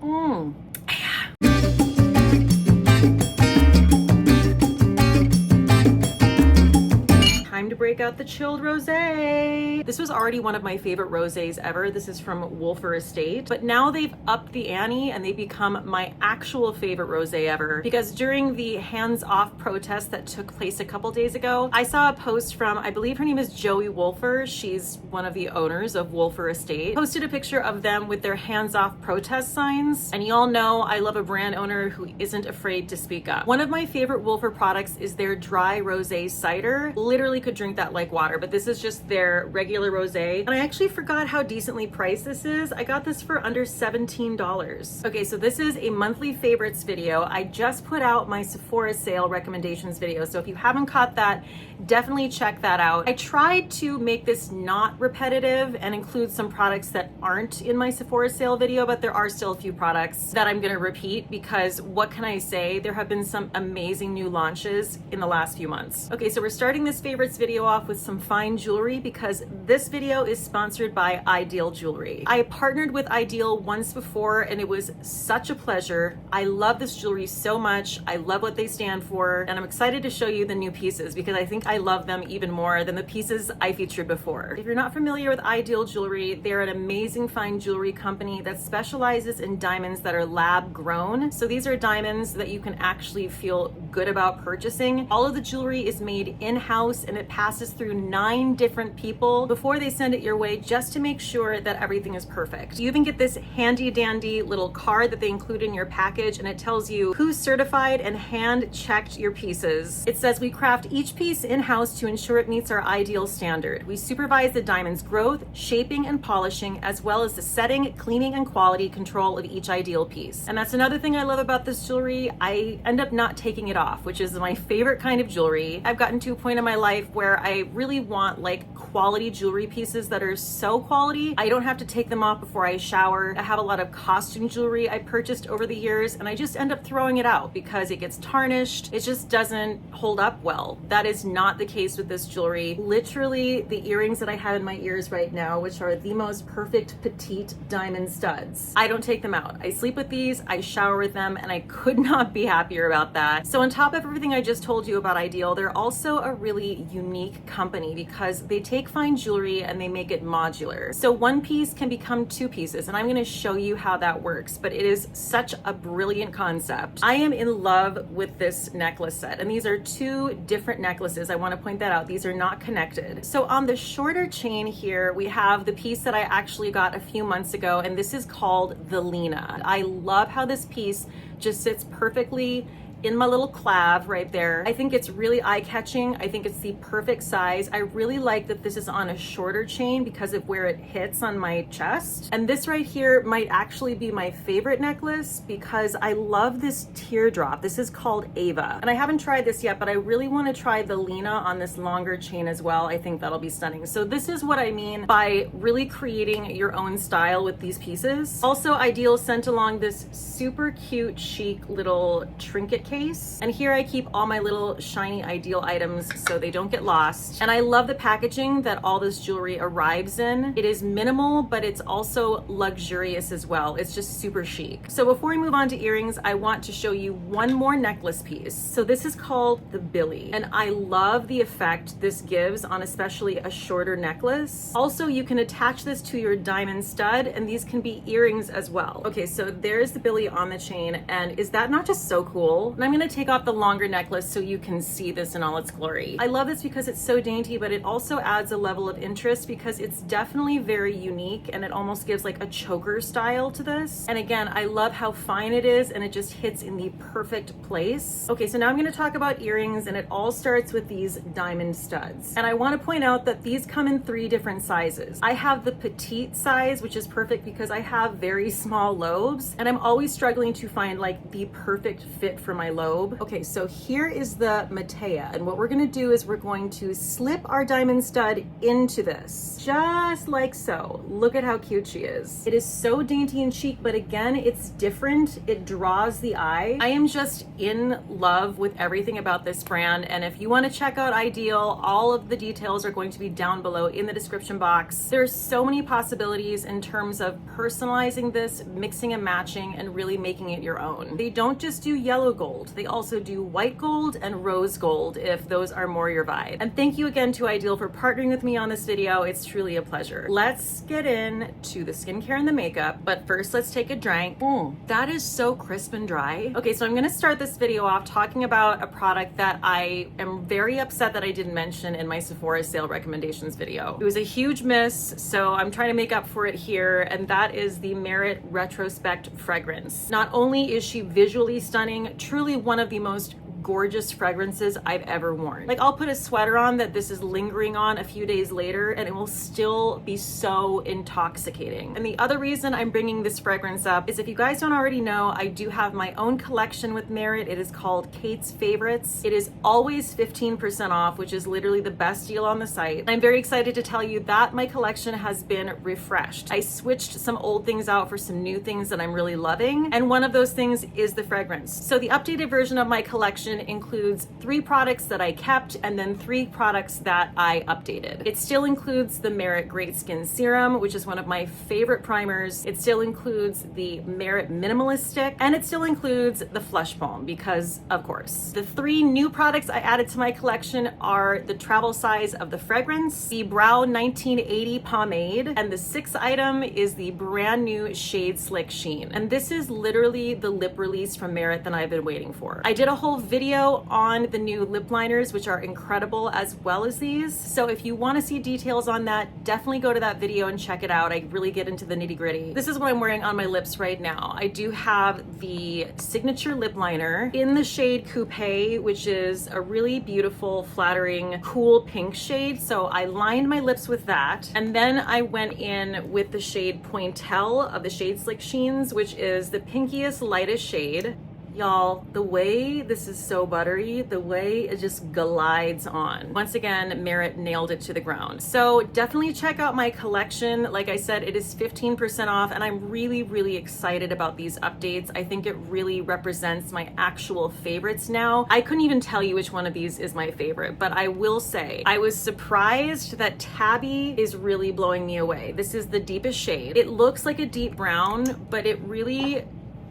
Time to break out the chilled rosé. This was already one of my favorite rosés ever. This is from Wolfer Estate, but now they've upped the ante and they become my actual favorite rosé ever, because during the hands-off protest that took place a couple days ago, I saw a post from, I believe her name is Joey Wolfer. She's one of the owners of Wolfer Estate. Posted a picture of them with their hands-off protest signs. And y'all know I love a brand owner who isn't afraid to speak up. One of my favorite Wolfer products is their dry rosé cider. Literally could drink that like water, but this is just their regular rosé. And I actually forgot how decently priced this is. I got this for under $17. Okay, so this is a monthly favorites video. I just put out my Sephora sale recommendations video, so if you haven't caught that, definitely check that out. I tried to make this not repetitive and include some products that aren't in my Sephora sale video, but there are still a few products that I'm gonna repeat because what can I say? There have been some amazing new launches in the last few months. Okay, so we're starting this favorites video off with some fine jewelry because this video is sponsored by Ideal Jewelry. I partnered with Ideal once before and it was such a pleasure. I love this jewelry so much. I love what they stand for, and I'm excited to show you the new pieces because I think I love them even more than the pieces I featured before. If you're not familiar with Ideal Jewelry, they're an amazing fine jewelry company that specializes in diamonds that are lab grown. So these are diamonds that you can actually feel good about purchasing. All of the jewelry is made in-house and it passes through 9 different people before they send it your way, just to make sure that everything is perfect. You even get this handy dandy little card that they include in your package, and it tells you who's certified and hand checked your pieces. It says we craft each piece in-house to ensure it meets our ideal standard. We supervise the diamond's growth, shaping, and polishing, as well as the setting, cleaning, and quality control of each ideal piece. And that's another thing I love about this jewelry. I end up not taking it off, which is my favorite kind of jewelry. I've gotten to a point in my life where I really want like quality jewelry pieces that are so quality I don't have to take them off before I shower. I have a lot of costume jewelry I purchased over the years and I just end up throwing it out because it gets tarnished. It just doesn't hold up well. That is not the case with this jewelry. Literally, the earrings that I have in my ears right now, which are the most perfect petite diamond studs, I don't take them out. I sleep with these, I shower with them, and I could not be happier about that. So on top of everything I just told you about Ideal, they're also a really unique company because they take fine jewelry and they make it modular. So one piece can become 2 pieces, and I'm going to show you how that works, but it is such a brilliant concept. I am in love with this necklace set, and these are 2 different necklaces. I want to point that out. These are not connected. So on the shorter chain here, we have the piece that I actually got a few months ago, and this is called the Lena. I love how this piece just sits perfectly in my little clav right there. I think it's really eye-catching. I think it's the perfect size. I really like that this is on a shorter chain because of where it hits on my chest. And this right here might actually be my favorite necklace because I love this teardrop. This is called Ava. And I haven't tried this yet, but I really want to try the Lena on this longer chain as well. I think that'll be stunning. So this is what I mean by really creating your own style with these pieces. Also, Ideal sent along this super cute, chic little trinket case. And here I keep all my little shiny Ideal items so they don't get lost. And I love the packaging that all this jewelry arrives in. It is minimal, but it's also luxurious as well. It's just super chic. So before we move on to earrings, I want to show you one more necklace piece. So this is called the Billy, and I love the effect this gives on especially a shorter necklace. Also, you can attach this to your diamond stud, and these can be earrings as well. Okay, so there's the Billy on the chain, and is that not just so cool? And I'm gonna take off the longer necklace so you can see this in all its glory. I love this because it's so dainty, but it also adds a level of interest because it's definitely very unique and it almost gives like a choker style to this. And again, I love how fine it is and it just hits in the perfect place. Okay, so now I'm gonna talk about earrings, and it all starts with these diamond studs. And I wanna point out that these come in 3 different sizes. I have the petite size, which is perfect because I have very small lobes, and I'm always struggling to find like the perfect fit for my my lobe. Okay, so here is the Matea, and what we're gonna do is we're going to slip our diamond stud into this, just like so. Look at how cute she is. It is so dainty and chic, but again, it's different. It draws the eye. I am just in love with everything about this brand, and if you wanna check out Ideal, all of the details are going to be down below in the description box. There's so many possibilities in terms of personalizing this, mixing and matching, and really making it your own. They don't just do yellow gold, they also do white gold and rose gold if those are more your vibe. And thank you again to Ideal for partnering with me on this video. It's truly a pleasure. Let's get into the skincare and the makeup, but first let's take a drink. That is so crisp and dry. Okay, so I'm gonna start this video off talking about a product that I am very upset that I didn't mention in my Sephora sale recommendations video. It was a huge miss, so I'm trying to make up for it here, and that is the Merit Retrospect fragrance. Not only is she visually stunning, truly one of the most gorgeous fragrances I've ever worn. Like, I'll put a sweater on that this is lingering on a few days later and it will still be so intoxicating. And the other reason I'm bringing this fragrance up is, if you guys don't already know, I do have my own collection with Merit. It is called Cate's Favorites. It is always 15% off, which is literally the best deal on the site. I'm very excited to tell you that my collection has been refreshed. I switched some old things out for some new things that I'm really loving, and one of those things is the fragrance. So the updated version of my collection includes 3 products that I kept and then 3 products that I updated. It still includes the Merit Great Skin Serum, which is one of my favorite primers. It still includes the Merit Minimalist Stick, and it still includes the Flush Balm because, of course. The 3 new products I added to my collection are the travel size of the fragrance, the Brow 1980 pomade, and the 6th item is the brand new Shade Slick Sheen. And this is literally the lip release from Merit that I've been waiting for. I did a whole video on the new lip liners, which are incredible, as well as these. So if you want to see details on that, definitely go to that video and check it out. I really get into the nitty gritty. This is what I'm wearing on my lips right now. I do have the signature lip liner in the shade Coupe, which is a really beautiful, flattering, cool pink shade. So I lined my lips with that. And then I went in with the shade Pointel of the Shade Slick Sheens, which is the pinkiest, lightest shade. Y'all, the way this is so buttery, the way it just glides on. Once again, Merit nailed it to the ground. So definitely check out my collection. Like I said, it is 15% off, and I'm really, really excited about these updates. I think it really represents my actual favorites now. I couldn't even tell you which one of these is my favorite, but I will say I was surprised that Tabby is really blowing me away. This is the deepest shade. It looks like a deep brown, but it really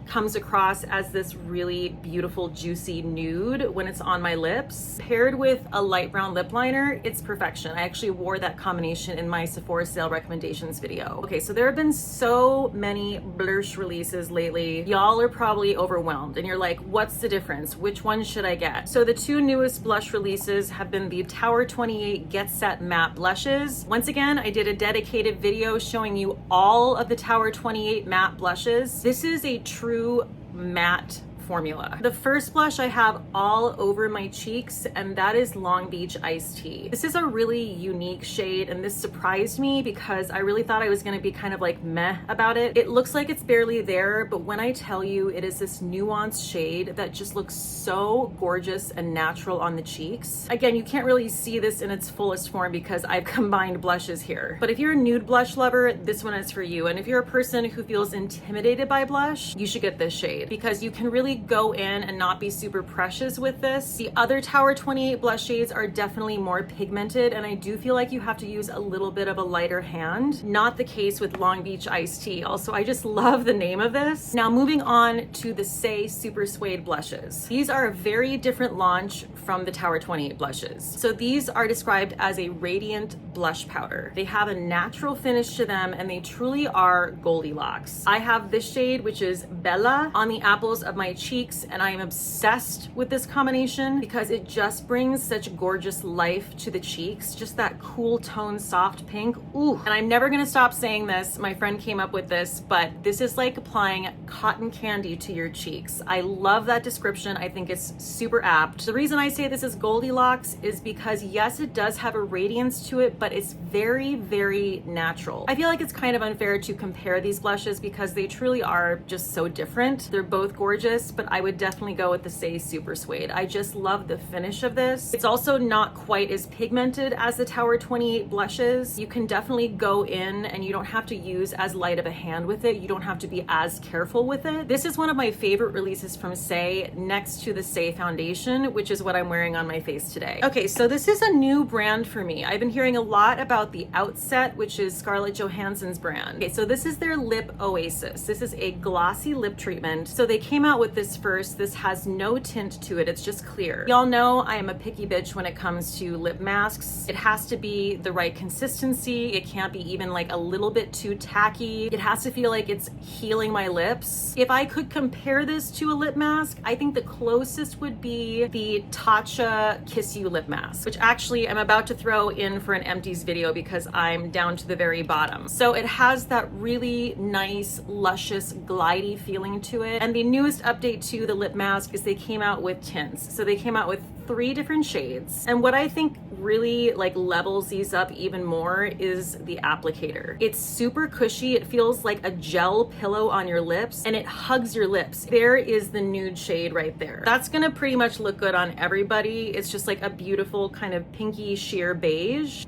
comes across as this really beautiful, juicy nude when it's on my lips. Paired with a light brown lip liner, it's perfection. I actually wore that combination in my Sephora sale recommendations video. Okay, so there have been so many blush releases lately. Y'all are probably overwhelmed and you're like, what's the difference? Which one should I get? So the 2 newest blush releases have been the Tower 28 GetSet Matte Blushes. Once again, I did a dedicated video showing you all of the Tower 28 matte blushes. This is a true matte formula. The first blush I have all over my cheeks, and that is Long Beach Iced Tea. This is a really unique shade, and this surprised me because I really thought I was gonna be kind of like meh about it. It looks like it's barely there, but when I tell you, it is this nuanced shade that just looks so gorgeous and natural on the cheeks. Again, you can't really see this in its fullest form because I've combined blushes here. But if you're a nude blush lover, this one is for you. And if you're a person who feels intimidated by blush, you should get this shade because you can really go in and not be super precious with this. The other Tower 28 blush shades are definitely more pigmented, and I do feel like you have to use a little bit of a lighter hand. Not the case with Long Beach Iced Tea. Also, I just love the name of this. Now moving on to the Saie SuperSuede blushes. These are a very different launch from the Tower 28 blushes. So these are described as a radiant blush powder. They have a natural finish to them, and they truly are Goldilocks. I have this shade, which is Bella, on the apples of my cheeks, and I am obsessed with this combination because it just brings such gorgeous life to the cheeks. Just that cool tone, soft pink. Ooh, and I'm never gonna stop saying this. My friend came up with this, but this is like applying cotton candy to your cheeks. I love that description. I think it's super apt. The reason I say this is Goldilocks is because yes, it does have a radiance to it, but it's very, very natural. I feel like it's kind of unfair to compare these blushes because they truly are just so different. They're both gorgeous, favorite, but I would definitely go with the Saie SuperSuede. I just love the finish of this. It's also not quite as pigmented as the Tower 28 blushes. You can definitely go in and you don't have to use as light of a hand with it. You don't have to be as careful with it. This is one of my favorite releases from Saie, next to the Saie foundation, which is what I'm wearing on my face today. Okay, so this is a new brand for me. I've been hearing a lot about the Outset, which is Scarlett Johansson's brand. Okay, so this is their Lip Oasis. This is a glossy lip treatment. So they came out with this first. This has no tint to it. It's just clear. Y'all know I am a picky bitch when it comes to lip masks. It has to be the right consistency. It can't be even like a little bit too tacky. It has to feel like it's healing my lips. If I could compare this to a lip mask, I think the closest would be the Tatcha Kiss You lip mask, which actually I'm about to throw in for an empties video because I'm down to the very bottom. So it has that really nice, luscious, glidey feeling to it. And the newest update to the lip mask is they came out with tints. So they came out with 3 different shades. And what I think really like levels these up even more is the applicator. It's super cushy. It feels like a gel pillow on your lips and it hugs your lips. There is the nude shade right there. That's gonna pretty much look good on everybody. It's just like a beautiful kind of pinky sheer beige.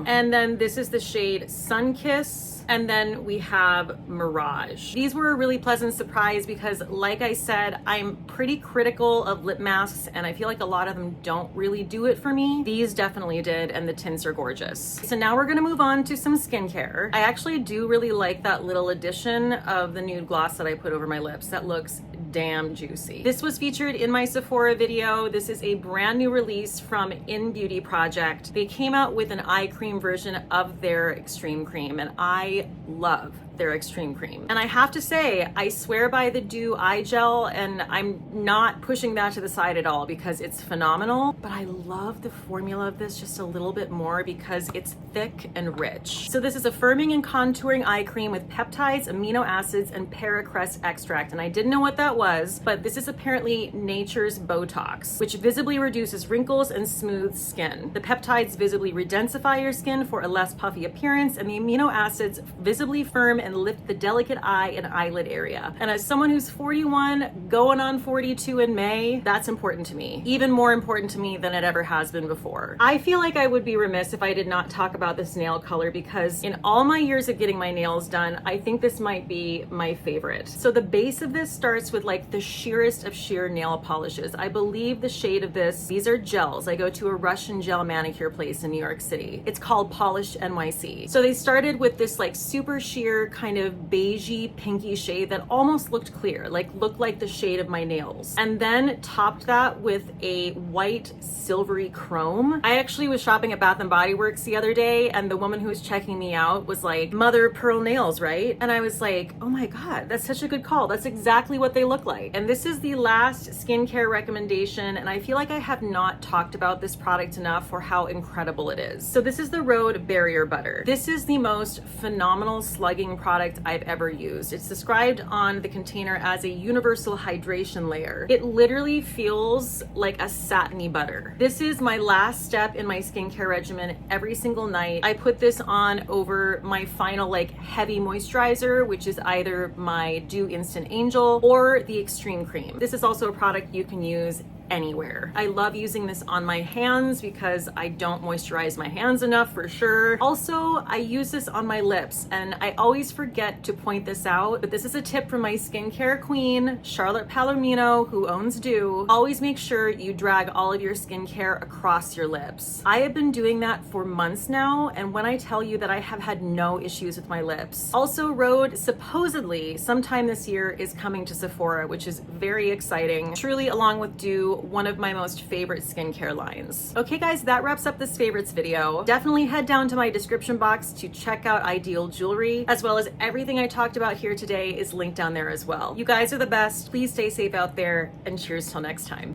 And then this is the shade Sunkiss. And then we have Mirage. These were a really pleasant surprise because, like I said, I'm pretty critical of lip masks and I feel like a lot of them don't really do it for me. These definitely did, and the tints are gorgeous. So now we're gonna move on to some skincare. I actually do really like that little addition of the nude gloss that I put over my lips. That looks damn juicy. This was featured in my Sephora video. This is a brand new release from In Beauty Project. They came out with an eye cream version of their extreme cream and I love their extreme cream. And I have to say, I swear by the Dew eye gel and I'm not pushing that to the side at all because it's phenomenal, but I love the formula of this just a little bit more because it's thick and rich. So this is a firming and contouring eye cream with peptides, amino acids, and paracress extract. And I didn't know what that was, but this is apparently nature's Botox, which visibly reduces wrinkles and smooths skin. The peptides visibly redensify your skin for a less puffy appearance, and the amino acids visibly firm and lift the delicate eye and eyelid area. And as someone who's 41, going on 42 in May, that's important to me. Even more important to me than it ever has been before. I feel like I would be remiss if I did not talk about this nail color because in all my years of getting my nails done, I think this might be my favorite. So the base of this starts with like the sheerest of sheer nail polishes. I believe the shade of this, these are gels. I go to a Russian gel manicure place in New York City. It's called Polished NYC. So they started with this like super sheer kind of beigey pinky shade that almost looked clear, like looked like the shade of my nails, and then topped that with a white silvery chrome. I actually was shopping at Bath and Body Works the other day and the woman who was checking me out was like, mother of pearl nails, right? And I was like, oh my god, that's such a good call. That's exactly what they look like. And this is the last skincare recommendation, and I feel like I have not talked about this product enough for how incredible it is. So this is the Rhode Barrier Butter. This is the most phenomenal slugging product I've ever used. It's described on the container as a universal hydration layer. It literally feels like a satiny butter. This is my last step in my skincare regimen every single night. I put this on over my final like heavy moisturizer, which is either my Dew Instant Angel or the Extreme Cream. This is also a product you can use anywhere. I love using this on my hands because I don't moisturize my hands enough for sure. Also, I use this on my lips and I always forget to point this out, but this is a tip from my skincare queen, Charlotte Palomino, who owns Dew. Always make sure you drag all of your skincare across your lips. I have been doing that for months now, and when I tell you that I have had no issues with my lips. Also, Rhode supposedly sometime this year is coming to Sephora, which is very exciting. Truly, along with Dew, one of my most favorite skincare lines. Okay guys, that wraps up this favorites video. Definitely head down to my description box to check out Ideal Jewelry, as well as everything I talked about here today is linked down there as well. You guys are the best. Please stay safe out there, and cheers till next time.